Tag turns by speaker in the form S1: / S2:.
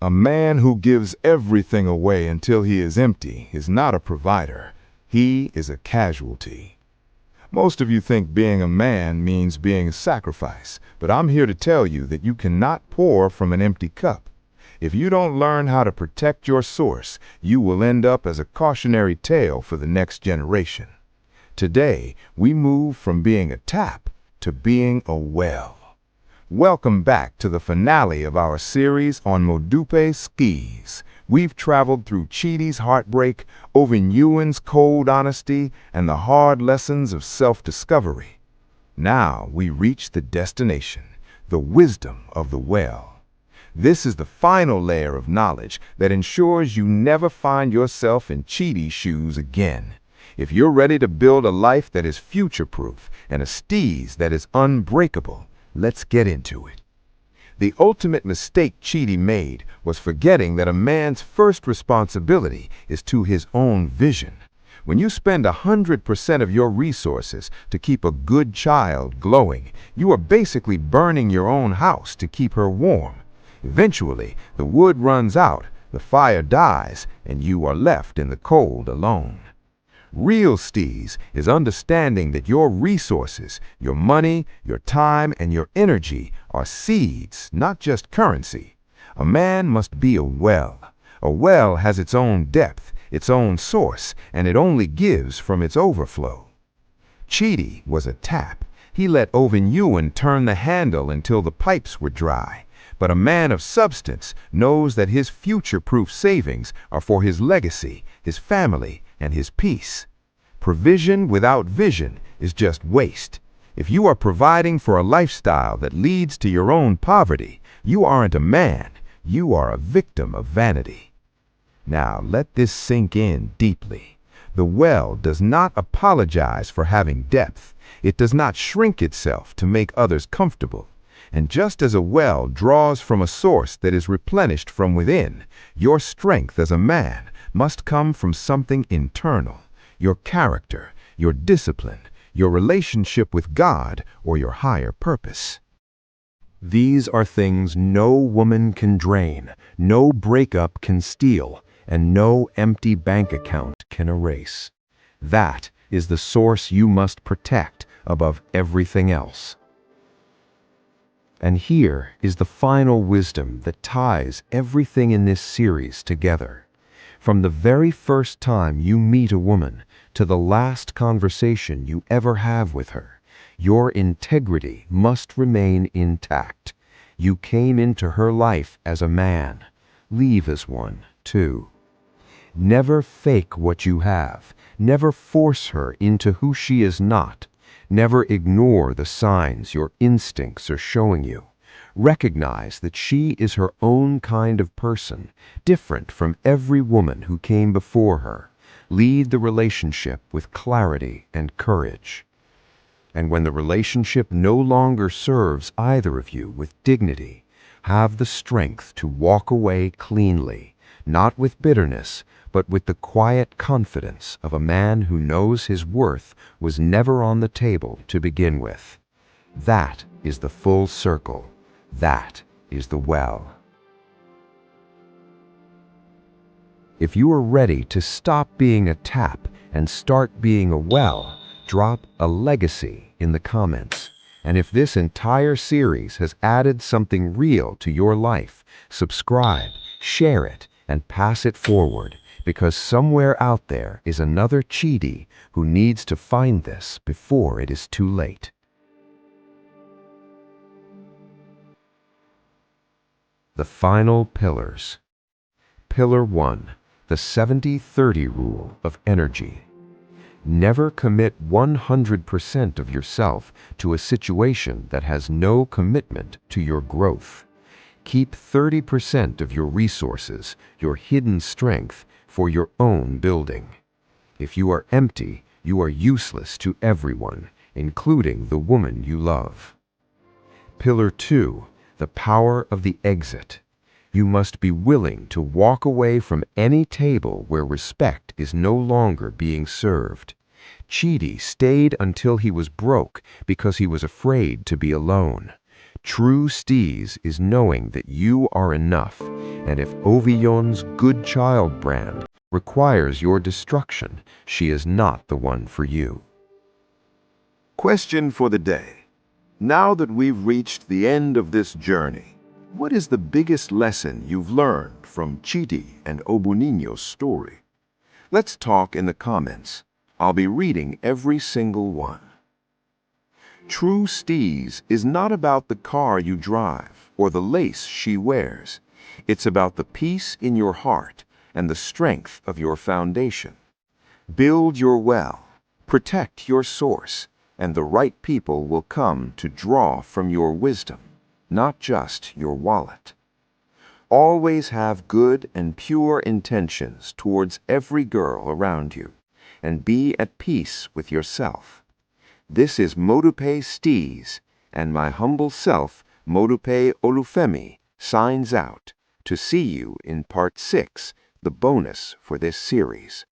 S1: A man who gives everything away until he is empty is not a provider. He is a casualty. Most of you think being a man means being a sacrifice, but I'm here to tell you that you cannot pour from an empty cup. If you don't learn how to protect your source, you will end up as a cautionary tale for the next generation. Today, we move from being a tap to being a well. Welcome back to the finale of our series on Modupe Steeze. We've traveled through Chidi's heartbreak, Ovinuon's cold honesty, and the hard lessons of self-discovery. Now we reach the destination, the wisdom of the well. This is the final layer of knowledge that ensures you never find yourself in Chidi's shoes again. If you're ready to build a life that is future-proof and a steeze that is unbreakable, let's get into it. The ultimate mistake Chidi made was forgetting that a man's first responsibility is to his own vision. When you spend 100% of your resources to keep a good child glowing, you are basically burning your own house to keep her warm. Eventually, the wood runs out, the fire dies, and you are left in the cold alone. Real steeze is understanding that your resources, your money, your time, and your energy are seeds, not just currency. A man must be a well. A well has its own depth, its own source, and it only gives from its overflow. Chidi was a tap. He let Ovinuyon turn the handle until the pipes were dry. But a man of substance knows that his future-proof savings are for his legacy, his family, and his peace. Provision without vision is just waste. If you are providing for a lifestyle that leads to your own poverty, you aren't a man, you are a victim of vanity. Now let this sink in deeply. The well does not apologize for having depth. It does not shrink itself to make others comfortable. And just as a well draws from a source that is replenished from within, your strength as a man must come from something internal. Your character, your discipline, your relationship with God, or your higher purpose.
S2: These are things no woman can drain, no breakup can steal, and no empty bank account can erase. That is the source you must protect above everything else. And here is the final wisdom that ties everything in this series together. From the very first time you meet a woman to the last conversation you ever have with her, your integrity must remain intact. You came into her life as a man. Leave as one, too. Never fake what you have. Never force her into who she is not. Never ignore the signs your instincts are showing you. Recognize that she is her own kind of person, different from every woman who came before her. Lead the relationship with clarity and courage. And when the relationship no longer serves either of you with dignity, have the strength to walk away cleanly, not with bitterness, but with the quiet confidence of a man who knows his worth was never on the table to begin with. That is the full circle. That is the well. If you are ready to stop being a tap and start being a well, drop a legacy in the comments. And if this entire series has added something real to your life, subscribe, share it, and pass it forward, because somewhere out there is another Chidi who needs to find this before it is too late. The final pillars. Pillar 1. The 70-30 rule of energy. Never commit 100% of yourself to a situation that has no commitment to your growth. Keep 30% of your resources, your hidden strength, for your own building. If you are empty, you are useless to everyone, including the woman you love. Pillar 2. The power of the exit. You must be willing to walk away from any table where respect is no longer being served. Chidi stayed until he was broke because he was afraid to be alone. True steeze is knowing that you are enough, and if Ovinyon's good child brand requires your destruction, she is not the one for you.
S1: Question for the day. Now that we've reached the end of this journey, what is the biggest lesson you've learned from Chidi and Ovinyon's story? Let's talk in the comments. I'll be reading every single one. True steeze is not about the car you drive or the lace she wears. It's about the peace in your heart and the strength of your foundation. Build your well, protect your source, and the right people will come to draw from your wisdom, not just your wallet. Always have good and pure intentions towards every girl around you, and be at peace with yourself. This is Modupe Steeze, and my humble self, Modupe Olufemi, signs out to see you in part 6, the bonus for this series.